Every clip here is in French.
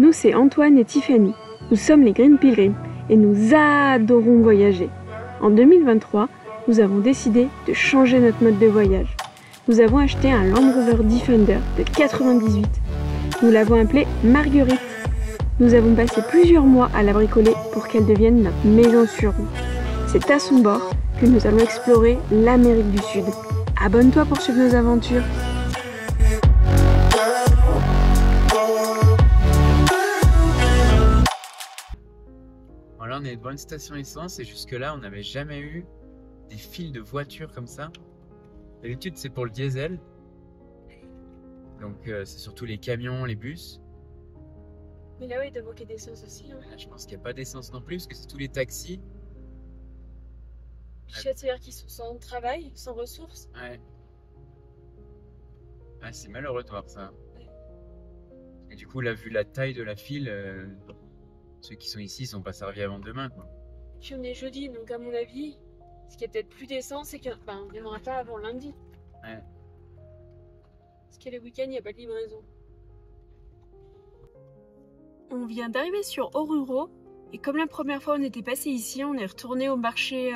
Nous, c'est Antoine et Tiffany. Nous sommes les Green Pilgrims et nous adorons voyager. En 2023, nous avons décidé de changer notre mode de voyage. Nous avons acheté un Land Rover Defender de 98. Nous l'avons appelée Marguerite. Nous avons passé plusieurs mois à la bricoler pour qu'elle devienne notre maison sur roue. C'est à son bord que nous allons explorer l'Amérique du Sud. Abonne-toi pour suivre nos aventures. Voilà, on est devant une station essence et jusque-là, on n'avait jamais eu des files de voitures comme ça. D'habitude, c'est pour le diesel. Donc, c'est surtout les camions, les bus. Mais là, oui, il doit manquer d'essence aussi. Hein. Là, je pense qu'il n'y a pas d'essence non plus parce que c'est tous les taxis. C'est-à-dire qu'ils sont sans travail, sans ressources. Ouais. Ah, c'est malheureux de voir ça. Ouais. Et du coup, là, vu la taille de la file, ceux qui sont ici ne sont pas servis avant demain, quoi. Puis on est jeudi, donc à mon avis, ce qui a peut-être plus d'essence, c'est qu'il n'y en aura pas avant lundi. Ouais. Parce que les week-ends, il n'y a pas de livraison. On vient d'arriver sur Oruro. Et comme la première fois on était passé ici, on est retourné au marché,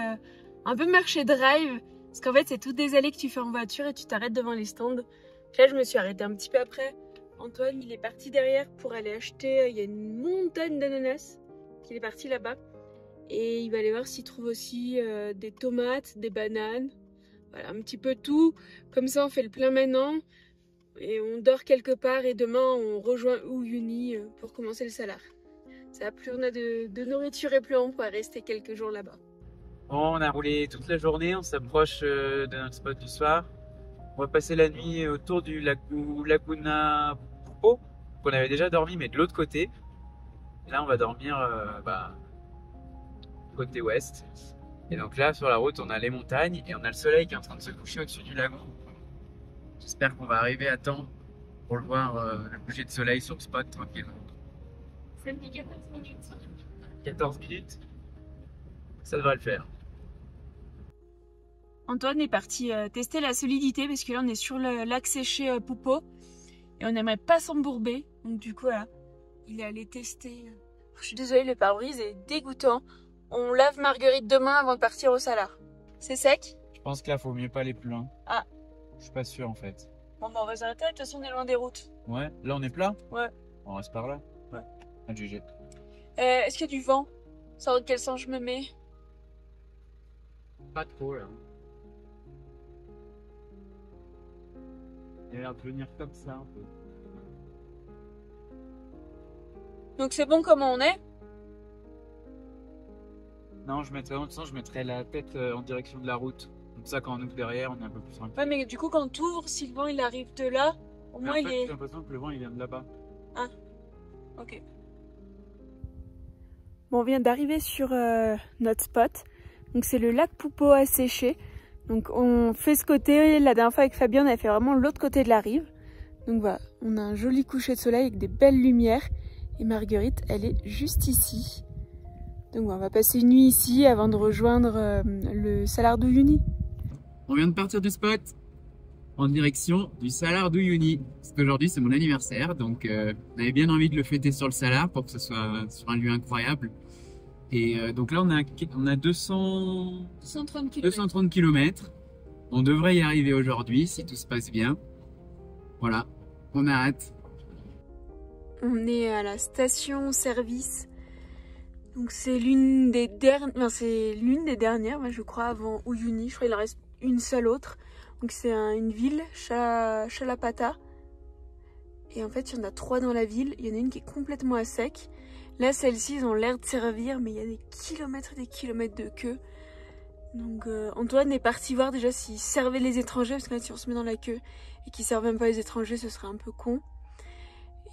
un peu marché drive. Parce qu'en fait, c'est toutes des allées que tu fais en voiture et tu t'arrêtes devant les stands. Là, je me suis arrêtée un petit peu après. Antoine, il est parti derrière pour aller acheter. Il y a une montagne d'ananas qu'il est parti là-bas. Et il va aller voir s'il trouve aussi des tomates, des bananes. Voilà, un petit peu tout. Comme ça, on fait le plein maintenant. Et on dort quelque part. Et demain, on rejoint Uyuni pour commencer le salar. Ça va, plus on a de nourriture et plus on pourra rester quelques jours là-bas. Bon, on a roulé toute la journée, on s'approche de notre spot du soir. On va passer la nuit autour du Laguna Pupo, qu'on avait déjà dormi, mais de l'autre côté. Et là, on va dormir côté ouest. Et donc là, sur la route, on a les montagnes et on a le soleil qui est en train de se coucher au-dessus du lagon. J'espère qu'on va arriver à temps pour le voir, le coucher de soleil sur le spot, tranquillement. Ça me dit 14 minutes. 14 minutes, ça devrait le faire. Antoine est parti tester la solidité parce que là on est sur le lac séché Pupo et on n'aimerait pas s'embourber. Donc du coup voilà, il est allé tester. Je suis désolée, le pare-brise est dégoûtant. On lave Marguerite demain avant de partir au salar. C'est sec? Je pense que là, faut mieux pas aller plus loin. Ah. Je suis pas sûr en fait. Bon bah on va s'arrêter, de toute façon on est loin des routes. Ouais, là on est plat? Ouais. On reste par là? Ouais. Ah, GG. Est-ce qu'il y a du vent? Ça, quel sens je me mets? Pas trop là. Il a l'air de venir comme ça un peu. Donc c'est bon comment on est? Non, je mettrais la tête en direction de la route. Comme ça, quand on ouvre derrière, on est un peu plus tranquille. Ouais, mais du coup, quand tu ouvres, si le vent il arrive de là, au moins il est. J'ai l'impression que le vent il vient de là-bas. Ah, ok. Bon, on vient d'arriver sur notre spot. Donc c'est le lac Pupo asséché. Donc on fait ce côté. La dernière fois avec Fabien, on avait fait vraiment l'autre côté de la rive. Donc voilà, on a un joli coucher de soleil avec des belles lumières. Et Marguerite, elle est juste ici. Donc on va passer une nuit ici avant de rejoindre le Salar d'Uyuni. On vient de partir du spot en direction du Salar d'Uyuni. Parce qu'aujourd'hui c'est mon anniversaire, donc on avait bien envie de le fêter sur le Salar pour que ce soit sur un lieu incroyable. Et donc là on a 230 km. On devrait y arriver aujourd'hui si tout se passe bien. Voilà, on a hâte. On est à la station service. Donc c'est l'une des dernières, je crois, avant Uyuni. Je crois qu'il en reste une seule autre. Donc c'est une ville, Chalapata. Et en fait, il y en a 3 dans la ville. Il y en a une qui est complètement à sec. Là, celles-ci, ils ont l'air de servir, mais il y a des kilomètres et des kilomètres de queue. Donc Antoine est parti voir déjà s'ils servaient les étrangers, parce que là, si on se met dans la queue et qu'ils servent même pas les étrangers, ce serait un peu con.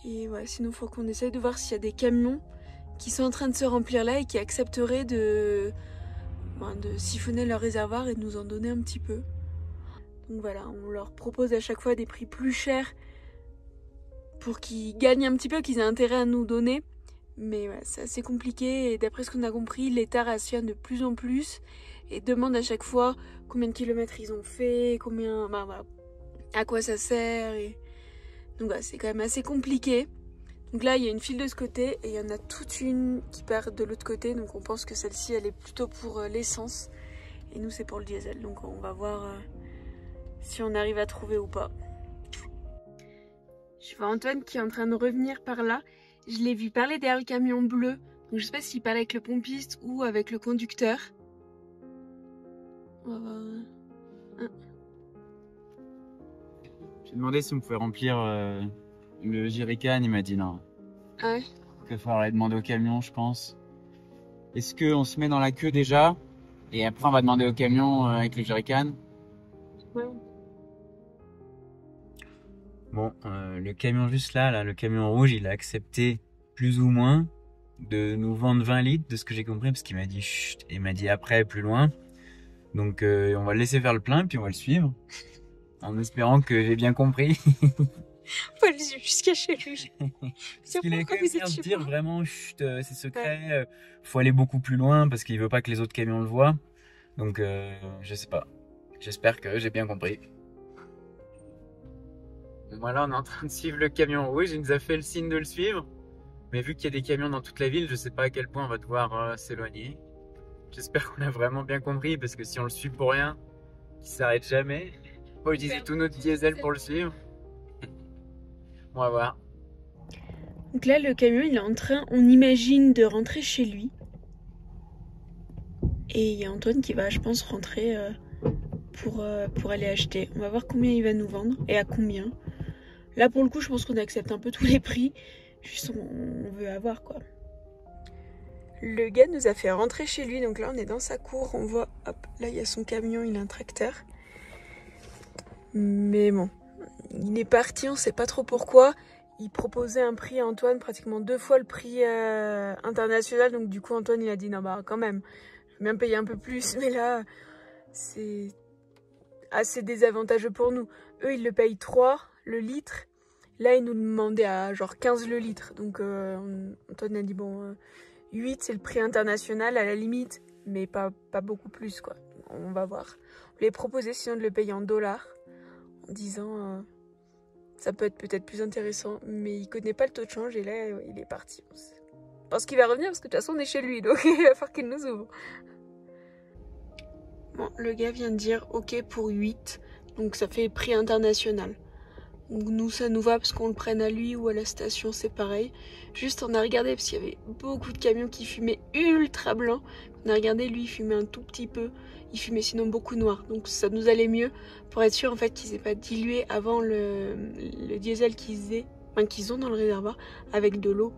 Et ouais, sinon, il faut qu'on essaye de voir s'il y a des camions qui sont en train de se remplir là et qui accepteraient de siphonner leur réservoir et de nous en donner un petit peu. Donc voilà, on leur propose à chaque fois des prix plus chers pour qu'ils gagnent un petit peu, qu'ils aient intérêt à nous donner. Mais ouais, c'est assez compliqué et d'après ce qu'on a compris, l'État rationne de plus en plus et demande à chaque fois combien de kilomètres ils ont fait, à quoi ça sert. Et... Donc voilà, c'est quand même assez compliqué. Donc là, il y a une file de ce côté et il y en a toute une qui part de l'autre côté. Donc on pense que celle-ci, elle est plutôt pour l'essence. Et nous, c'est pour le diesel. Donc on va voir si on arrive à trouver ou pas. Je vois Antoine qui est en train de revenir par là. Je l'ai vu parler derrière le camion bleu. Donc je sais pas s'il parlait avec le pompiste ou avec le conducteur. On va voir. J'ai demandé si on pouvait remplir le jerrycan, il m'a dit non. Ah ouais? Il va falloir aller demander au camion, je pense. Est-ce qu'on se met dans la queue déjà et après on va demander au camion avec le jerrycan? Ouais. Bon, le camion juste là, le camion rouge, il a accepté plus ou moins de nous vendre 20 litres, de ce que j'ai compris, parce qu'il m'a dit chut, et il m'a dit après, plus loin. Donc on va le laisser faire le plein, puis on va le suivre, en espérant que j'ai bien compris. Faut aller jusqu'à chez lui. Parce qu'il est quand même bien de dire vraiment chut, c'est secret, faut aller beaucoup plus loin, parce qu'il veut pas que les autres camions le voient. Donc je sais pas, j'espère que j'ai bien compris. Voilà, on est en train de suivre le camion rouge, il nous a fait le signe de le suivre. Mais vu qu'il y a des camions dans toute la ville, je sais pas à quel point on va devoir s'éloigner. J'espère qu'on a vraiment bien compris, parce que si on le suit pour rien, qu'il s'arrête jamais, faut utiliser tout notre diesel pour le suivre. On va voir. Donc là, le camion, il est en train, on imagine, de rentrer chez lui. Et il y a Antoine qui va, je pense, rentrer pour aller acheter. On va voir combien il va nous vendre et à combien. Là, pour le coup, je pense qu'on accepte un peu tous les prix. Juste, on veut avoir, quoi. Le gars nous a fait rentrer chez lui. Donc là, on est dans sa cour. On voit, hop, là, il y a son camion. Il a un tracteur. Mais bon, il est parti. On sait pas trop pourquoi. Il proposait un prix à Antoine pratiquement 2 fois le prix international. Donc du coup, Antoine, il a dit, non, bah quand même, je vais même payer un peu plus. Mais là, c'est assez désavantageux pour nous. Eux, ils le payent 3 le litre. Là, ils nous demandaient à genre 15 le litre. Donc Antoine a dit, bon, 8 c'est le prix international à la limite, mais pas beaucoup plus, quoi. On va voir. On lui a proposé sinon de le payer en dollars, en disant ça peut être peut-être plus intéressant, mais il connaît pas le taux de change et là, il est parti. Je pense qu'il va revenir parce que de toute façon, on est chez lui, donc il va falloir qu'il nous ouvre. Bon, le gars vient de dire ok pour 8, donc ça fait prix international. Donc nous, ça nous va parce qu'on le prenne à lui ou à la station, c'est pareil. Juste, on a regardé parce qu'il y avait beaucoup de camions qui fumaient ultra blanc. On a regardé, lui, il fumait un tout petit peu. Il fumait sinon beaucoup noir. Donc ça nous allait mieux pour être sûr en fait qu'ils n'aient pas dilué avant le diesel qu'ils ont dans le réservoir avec de l'eau.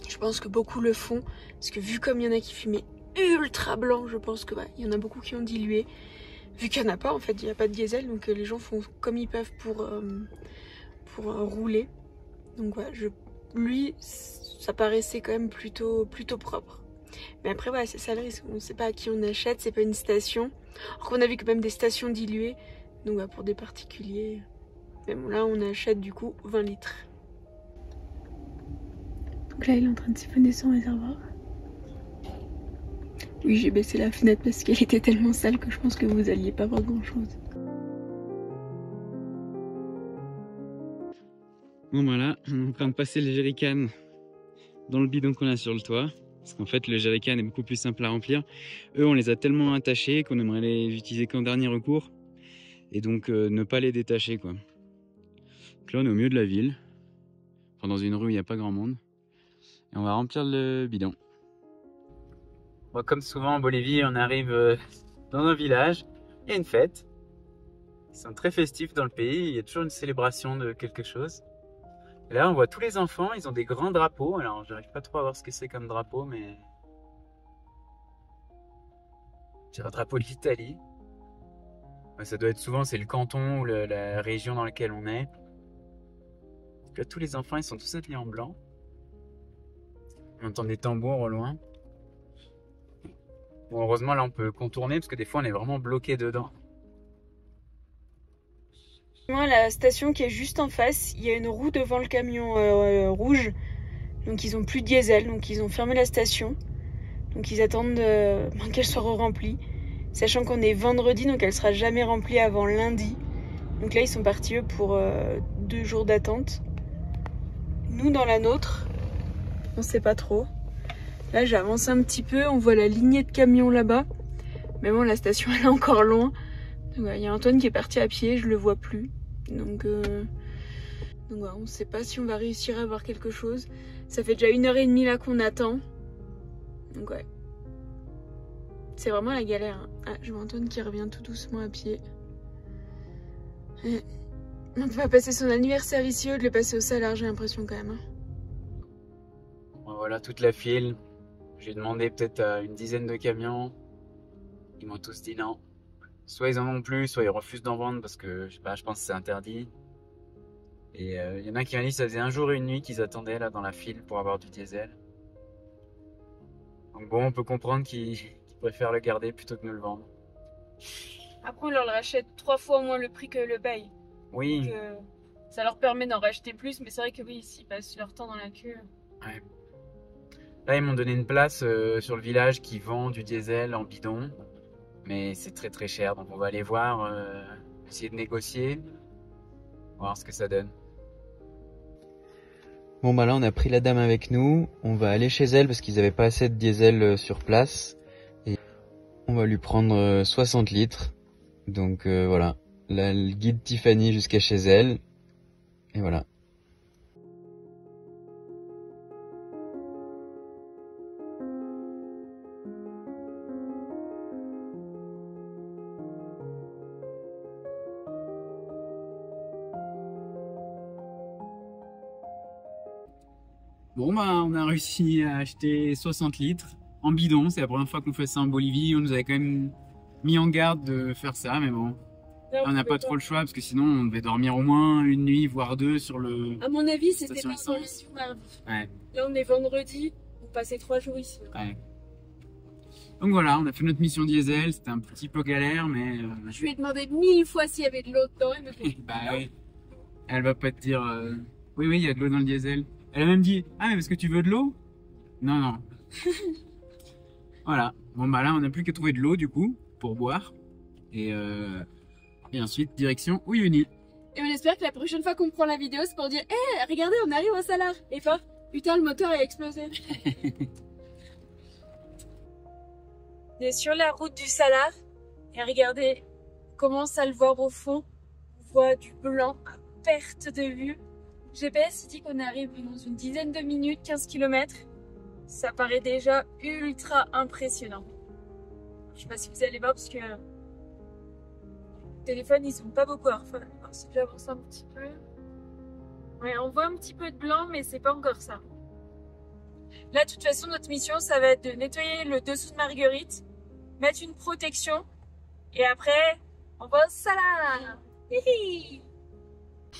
Je pense que beaucoup le font parce que vu comme il y en a qui fumaient ultra blanc, je pense que il y en a beaucoup qui ont dilué. Vu qu'il n'y en a pas, en fait, il n'y a pas de diesel, donc les gens font comme ils peuvent pour rouler. Donc voilà, lui, ça paraissait quand même plutôt propre. Mais après, voilà, c'est ça le risque. On ne sait pas à qui on achète, c'est pas une station. Alors qu'on a vu quand même des stations diluées, donc voilà, pour des particuliers. Mais bon, là, on achète du coup 20 litres. Donc là, il est en train de siphonner son réservoir. Oui, j'ai baissé la fenêtre parce qu'elle était tellement sale que je pense que vous alliez pas voir grand chose. Bon voilà, on est en train de passer le jerrycan dans le bidon qu'on a sur le toit. Parce qu'en fait le jerrycan est beaucoup plus simple à remplir. Eux on les a tellement attachés qu'on aimerait les utiliser qu'en dernier recours. Et donc ne pas les détacher quoi. Donc là on est au milieu de la ville. Enfin dans une rue où il n'y a pas grand monde. Et on va remplir le bidon. Bon, comme souvent en Bolivie, on arrive dans un village, il y a une fête. Ils sont très festifs dans le pays, il y a toujours une célébration de quelque chose. Et là, on voit tous les enfants, ils ont des grands drapeaux. Alors, j'arrive pas trop à voir ce que c'est comme drapeau, mais... c'est un drapeau de l'Italie. Ouais, ça doit être souvent, c'est le canton ou la région dans laquelle on est. Donc là, tous les enfants, ils sont tous habillés en blanc. On entend des tambours au loin. Bon, heureusement, là, on peut contourner parce que des fois, on est vraiment bloqué dedans. La station qui est juste en face, il y a une roue devant le camion rouge. Donc, ils ont plus de diesel. Donc, ils ont fermé la station. Donc, ils attendent qu'elle soit remplie. Sachant qu'on est vendredi, donc elle sera jamais remplie avant lundi. Donc là, ils sont partis, eux, pour 2 jours d'attente. nous dans la nôtre. On sait pas trop. Là j'avance un petit peu, on voit la lignée de camions là-bas. Mais bon, la station elle est encore loin. Il y a Antoine qui est parti à pied, je le vois plus. Donc ouais, on sait pas si on va réussir à voir quelque chose. Ça fait déjà 1h30 là qu'on attend. Donc ouais. C'est vraiment la galère. Hein. Ah, je vois Antoine qui revient tout doucement à pied. On va passer son anniversaire ici au lieu de le passer au Salar, j'ai l'impression quand même. Hein. Voilà toute la file. J'ai demandé peut-être à une dizaine de camions. Ils m'ont tous dit non. Soit ils en ont plus, soit ils refusent d'en vendre parce que je sais pas, je pense que c'est interdit. Et il y en a qui m'ont dit que ça faisait un jour et une nuit qu'ils attendaient là dans la file pour avoir du diesel. Donc bon, on peut comprendre qu'ils préfèrent le garder plutôt que de nous le vendre. Après, on leur rachète 3 fois moins le prix que le bail. Oui. Donc, ça leur permet d'en racheter plus, mais c'est vrai que oui, s'ils passent leur temps dans la queue. Ouais. Là, ils m'ont donné une place sur le village qui vend du diesel en bidon. Mais c'est très très cher, donc on va aller voir, essayer de négocier, voir ce que ça donne. Bon bah là on a pris la dame avec nous, on va aller chez elle parce qu'ils n'avaient pas assez de diesel sur place. Et on va lui prendre 60 litres. Donc voilà, là elle guide Tiffany jusqu'à chez elle. Et voilà. Bon bah on a réussi à acheter 60 litres en bidon, c'est la première fois qu'on fait ça en Bolivie, on nous avait quand même mis en garde de faire ça, mais bon, là, on n'a pas trop le choix parce que sinon on devait dormir au moins une nuit, voire deux sur le... À mon avis c'était vendredi ou mardi. Ouais. Là on est vendredi, on passait 3 jours ici. Ouais. Donc voilà, on a fait notre mission diesel, c'était un petit peu galère, mais... Je lui ai demandé 1000 fois s'il y avait de l'eau dedans, elle me fait... Bah oui, elle va pas te dire... Oui, il y a de l'eau dans le diesel. Elle a même dit, ah mais parce que tu veux de l'eau? Non, non. Voilà. Bon bah là on n'a plus qu'à trouver de l'eau du coup, pour boire. Et ensuite, direction Uyuni. Et on espère que la prochaine fois qu'on prend la vidéo, c'est pour dire, hé, regardez, on arrive au Salar. Et pas, putain, le moteur a explosé. On est sur la route du Salar. Et regardez, on commence à le voir au fond. On voit du blanc à perte de vue. GPS dit qu'on arrive dans une dizaine de minutes, 15 km. Ça paraît déjà ultra impressionnant. Je sais pas si vous allez voir parce que les téléphones ils sont pas beaucoup à refaire. Si j'avance un petit peu. Ouais, on voit un petit peu de blanc, mais c'est pas encore ça. Là, de toute façon, notre mission, ça va être de nettoyer le dessous de Marguerite, mettre une protection, et après, on va au Salar. Tu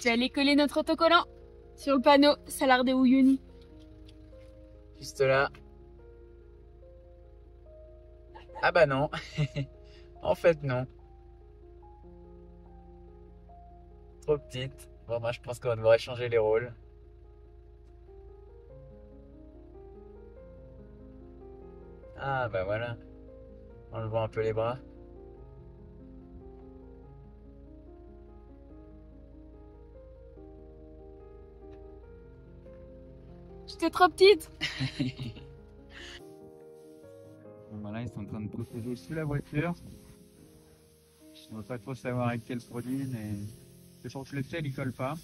vas aller coller notre autocollant sur le panneau Salar de Uyuni. Juste là. Ah bah non. En fait non. Trop petite. Bon moi je pense qu'on va devoir échanger les rôles. Ah bah voilà. On le voit un peu les bras. J'étais trop petite. Bon, bah là, ils sont en train de protéger sous la voiture. On ne va pas trop savoir avec quel produit, mais je pense que le sel, il colle pas.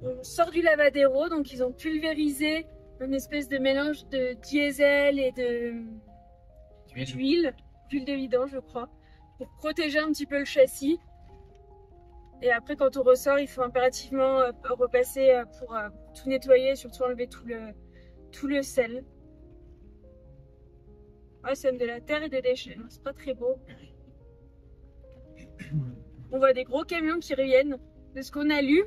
On sort du lavadero, donc ils ont pulvérisé une espèce de mélange de diesel et d'huile de vidange je crois, pour protéger un petit peu le châssis. Et après quand on ressort, il faut impérativement repasser pour tout nettoyer et surtout enlever tout le sel. Ah, c'est de la terre et des déchets, c'est pas très beau. On voit des gros camions qui reviennent. De ce qu'on a lu,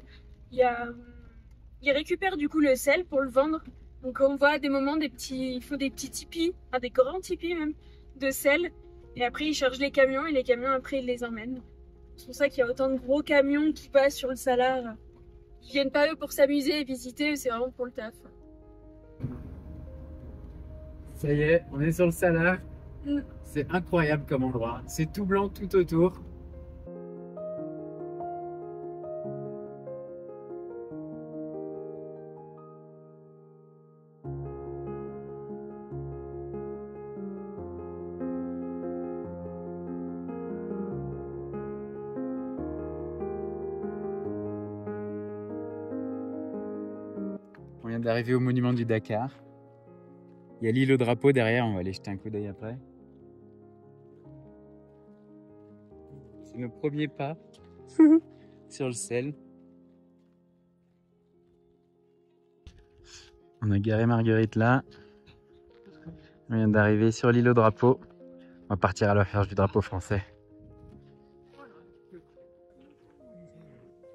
ils récupèrent du coup le sel pour le vendre. Donc on voit à des moments ils font des petits tipis, enfin des grands tipis même, de sel. Et après ils chargent les camions et les camions après ils les emmènent. C'est pour ça qu'il y a autant de gros camions qui passent sur le Salar. Ils viennent pas eux pour s'amuser et visiter, c'est vraiment pour le taf. Ça y est, on est sur le Salar. C'est incroyable comme endroit. C'est tout blanc tout autour. On vient d'arriver au monument du Dakar. Il y a l'île au drapeau derrière, on va aller jeter un coup d'œil après. C'est nos premiers pas sur le sel. On a garé Marguerite là. On vient d'arriver sur l'île au drapeau. On va partir à la recherche du drapeau français.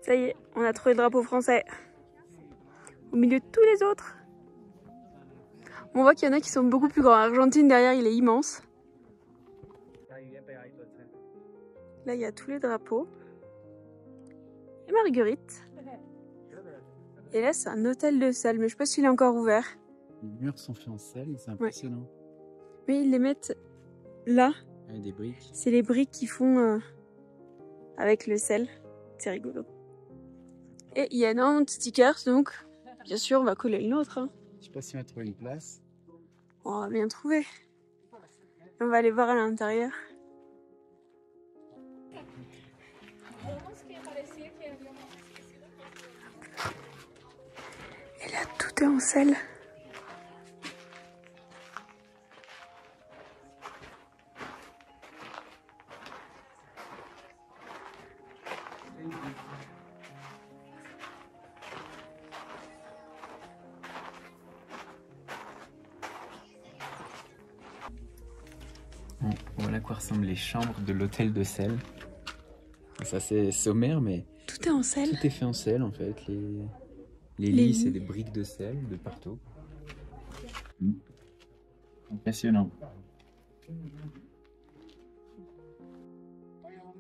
Ça y est, on a trouvé le drapeau français. Au milieu de tous les autres. On voit qu'il y en a qui sont beaucoup plus grands. L'Argentine derrière, il est immense. Là, il y a tous les drapeaux. Et Marguerite. Et là, c'est un hôtel de sel, mais je sais pas s'il est encore ouvert. Les murs sont faits en sel, c'est impressionnant. Ouais. Mais ils les mettent là. Avec des briques. C'est les briques qu'ils font avec le sel. C'est rigolo. Et il y a énormément de stickers, donc bien sûr, on va coller le nôtre. Hein. Je sais pas si on va trouver une place. On va bien trouver. On va aller voir à l'intérieur. Et là, tout est en sel. Bon, voilà à quoi ressemblent les chambres de l'hôtel de sel. Ça c'est sommaire, mais Tout est en sel. tout est fait en sel en fait. Les lits, c'est des briques de sel de partout. Impressionnant.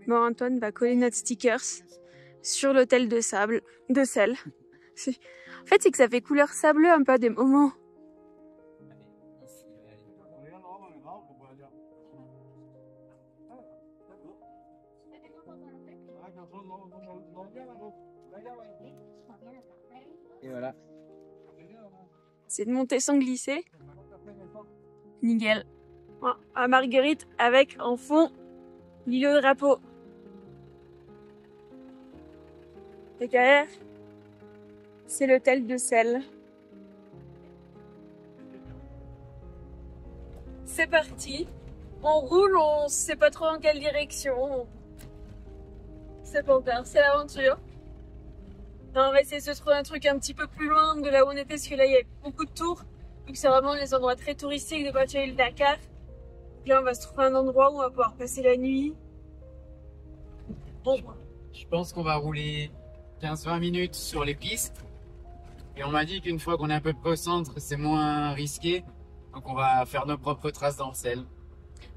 Bon, Antoine va coller notre stickers sur l'hôtel de sel. En fait, c'est que ça fait couleur sableux un peu à des moments. Et voilà. C'est de monter sans glisser. Nickel. Bon, à Marguerite avec en fond l'île au drapeau. Et derrière, c'est l'hôtel de sel. C'est parti. On roule, on sait pas trop en quelle direction. C'est pas encore, c'est l'aventure. On va essayer de se trouver un truc un petit peu plus loin de là où on était, parce que là il y a beaucoup de tours. Donc c'est vraiment les endroits très touristiques de Batia-el Dakar. Donc là on va se trouver un endroit où on va pouvoir passer la nuit. Bon. Je pense qu'on va rouler 15-20 minutes sur les pistes. Et on m'a dit qu'une fois qu'on est à peu près au centre, c'est moins risqué. Donc on va faire nos propres traces dans le sel.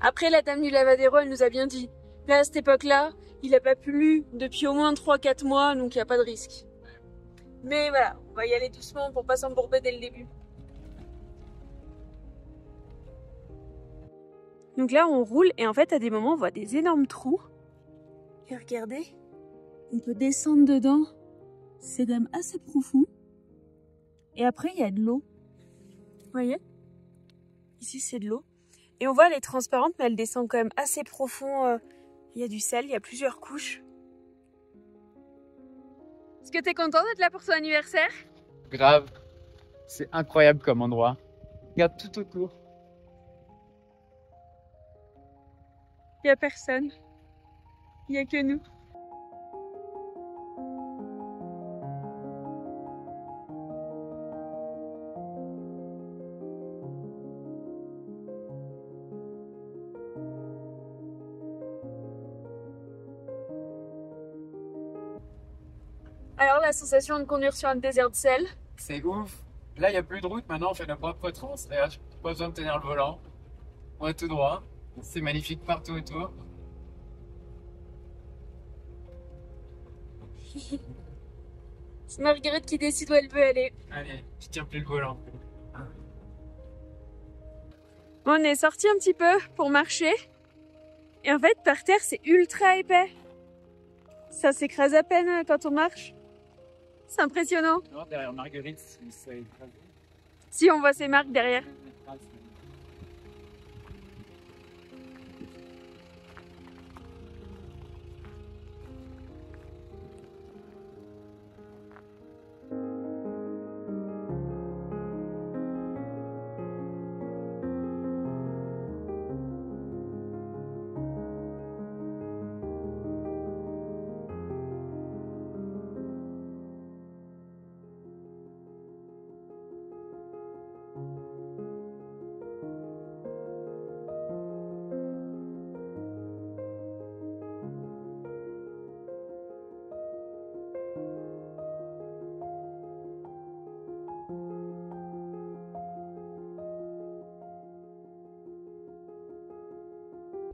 Après la dame du Lavadero, elle nous a bien dit. Là à cette époque-là, il n'a pas plu depuis au moins 3-4 mois, donc il n'y a pas de risque. Mais voilà, on va y aller doucement pour pas s'embourber dès le début. Donc là, on roule et en fait, à des moments, on voit des énormes trous. Et regardez, on peut descendre dedans. C'est quand même assez profond. Et après, il y a de l'eau. Vous voyez? Ici, c'est de l'eau. Et on voit, elle est transparente, mais elle descend quand même assez profond. Il y a du sel, il y a plusieurs couches. Est-ce que t'es content d'être là pour ton anniversaire? Grave. C'est incroyable comme endroit. Regarde tout autour. Il n'y a personne. Il n'y a que nous. Alors, la sensation de conduire sur un désert de sel? C'est ouf. Là, il n'y a plus de route. Maintenant, on fait nos propres traces. Pas besoin de tenir le volant. On va tout droit. C'est magnifique partout autour. C'est Marguerite qui décide où elle veut aller. Allez, je tiens plus le volant. Bon, on est sorti un petit peu pour marcher. Et en fait, par terre, c'est ultra épais. Ça s'écrase à peine quand on marche. C'est impressionnant. Non, derrière Marguerite, ça écrase. Si, on voit ses marques derrière.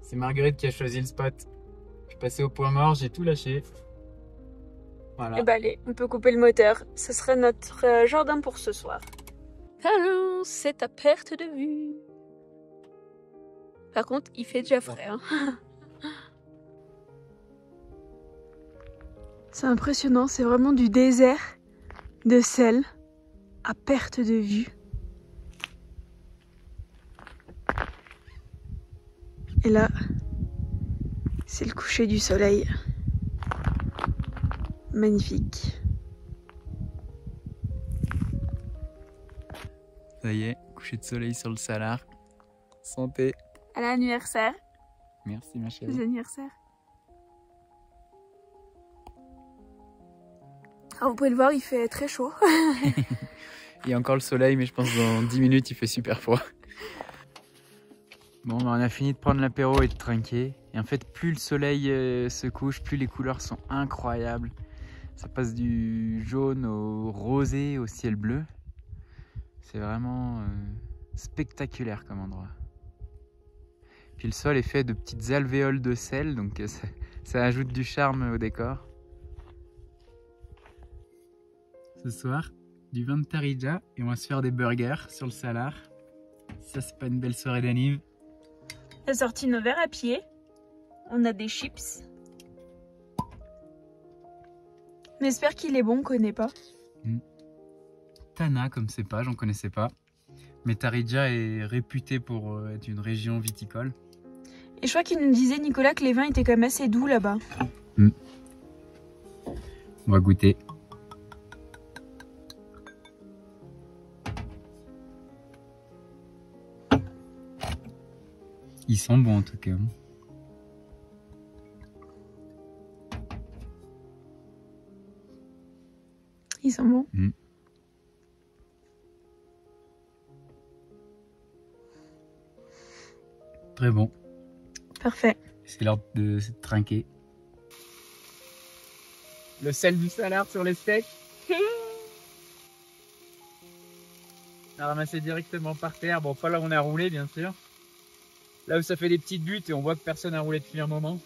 C'est Marguerite qui a choisi le spot. Je suis passé au point mort, j'ai tout lâché. Voilà. Et bah allez, on peut couper le moteur. Ce serait notre jardin pour ce soir. Alors, c'est à perte de vue. Par contre, il fait déjà frais. Hein. C'est impressionnant, c'est vraiment du désert de sel à perte de vue. Et là, c'est le coucher du soleil. Magnifique. Ça y est, coucher de soleil sur le Salar. Santé. À l'anniversaire. Merci ma chérie. Joyeux anniversaire. Ah, vous pouvez le voir, il fait très chaud. Il y a encore le soleil, mais je pense que dans 10 minutes, il fait super froid. Bon, on a fini de prendre l'apéro et de trinquer. Et en fait, plus le soleil se couche, plus les couleurs sont incroyables. Ça passe du jaune au rosé, au ciel bleu. C'est vraiment spectaculaire comme endroit. Puis le sol est fait de petites alvéoles de sel, donc ça ajoute du charme au décor. Ce soir, du vin de Taridja et on va se faire des burgers sur le Salar. Ça, c'est pas une belle soirée d'anniv. On a sorti nos verres à pied. On a des chips. On espère qu'il est bon, on connaît pas. Tana, comme c'est pas, j'en connaissais pas. Mais Taridja est réputée pour être une région viticole. Et je crois qu'il nous disait, Nicolas, que les vins étaient quand même assez doux là-bas. On va goûter. Ils sont bons en tout cas. Ils sont bons. Très bon. Parfait. C'est l'heure de se trinquer. Le sel du Salar sur les steaks. On a ramassé directement par terre. Bon, pas là où on a roulé, bien sûr. Là où ça fait des petites buttes et on voit que personne n'a roulé depuis un moment.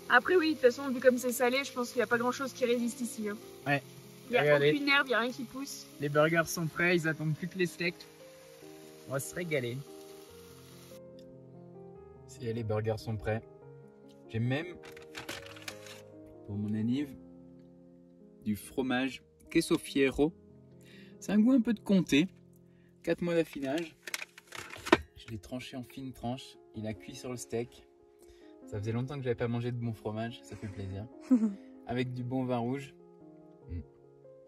Après oui, de toute façon, vu comme c'est salé, je pense qu'il n'y a pas grand-chose qui résiste ici. Hein. Ouais. Il n'y a Regardez. aucune herbe, il n'y a rien qui pousse. Les burgers sont prêts, ils attendent plus que les steaks. On va se régaler. Si les burgers sont prêts. J'ai même, pour mon anniv, du fromage queso fiero. C'est un goût un peu de comté. 4 mois d'affinage. Je l'ai tranché en fines tranches. Il a cuit sur le steak. Ça faisait longtemps que j'avais pas mangé de bon fromage. Ça fait plaisir. Avec du bon vin rouge.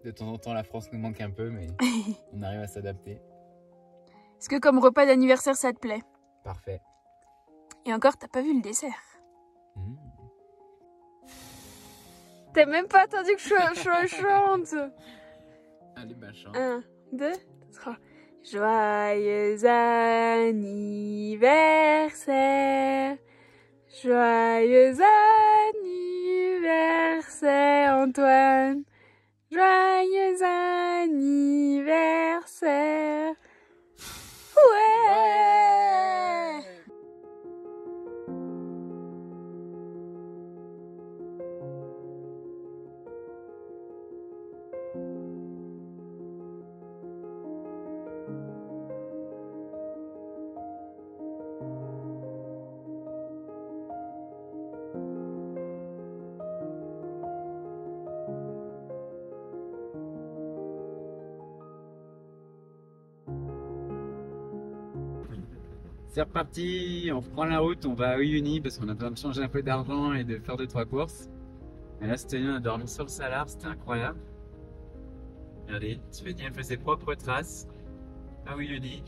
De temps en temps, la France nous manque un peu, mais on arrive à s'adapter. Est-ce que comme repas d'anniversaire, ça te plaît? Parfait. Et encore, t'as pas vu le dessert. T'as même pas attendu que je chante. Allez, bah, chante. 1, 2, 3. Joyeux anniversaire. Joyeux anniversaire, Antoine. Joyeux anniversaire. Ouais. C'est reparti, on reprend la route, on va à Uyuni parce qu'on a besoin de changer un peu d'argent et de faire 2-3 courses. Et là, c'était bien, on a dormi sur le Salar, c'était incroyable. Regardez, Sveni fait ses propres traces à Uyuni.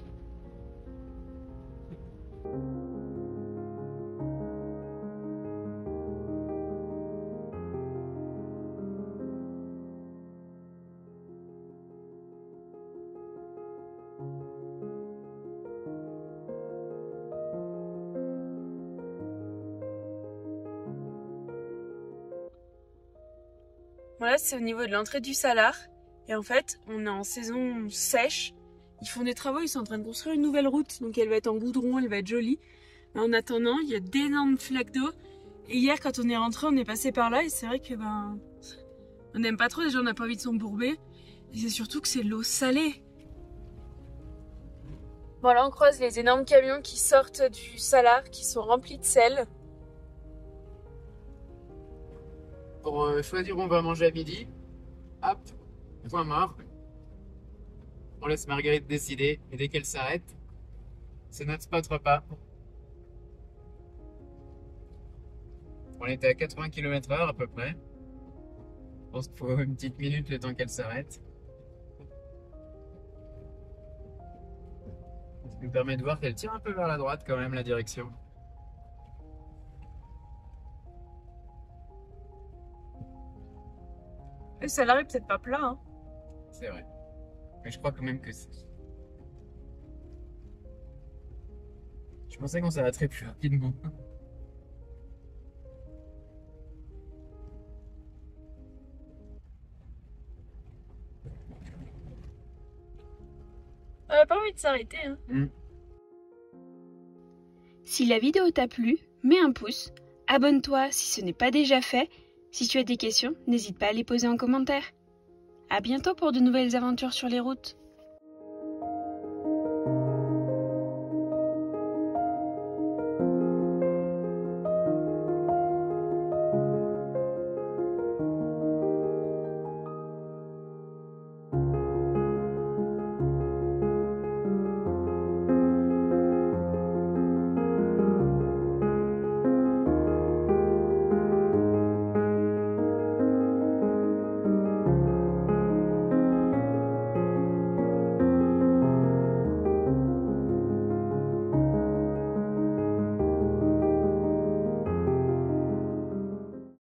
Voilà, c'est au niveau de l'entrée du Salar. Et en fait, on est en saison sèche. Ils font des travaux, ils sont en train de construire une nouvelle route. Donc elle va être en goudron, elle va être jolie. Mais en attendant, il y a d'énormes flaques d'eau. Et hier, quand on est rentré, on est passé par là. Et c'est vrai que on n'aime pas trop, déjà on n'a pas envie de s'embourber. Et c'est surtout que c'est de l'eau salée. Voilà, on croise les énormes camions qui sortent du Salar, qui sont remplis de sel. Pour choisir où on va manger à midi, hop, point mort. On laisse Marguerite décider et dès qu'elle s'arrête, c'est notre spot repas. On était à 80 km/h à peu près. Je pense qu'il faut une petite minute le temps qu'elle s'arrête. Ça nous permet de voir qu'elle tire un peu vers la droite quand même la direction. Le Salar est peut-être pas plat, hein. C'est vrai. Mais je crois quand même que c'est... Je pensais qu'on s'arrêterait plus rapidement. On n'a pas envie de s'arrêter, hein. Si la vidéo t'a plu, mets un pouce, abonne-toi si ce n'est pas déjà fait. Si tu as des questions, n'hésite pas à les poser en commentaire. À bientôt pour de nouvelles aventures sur les routes.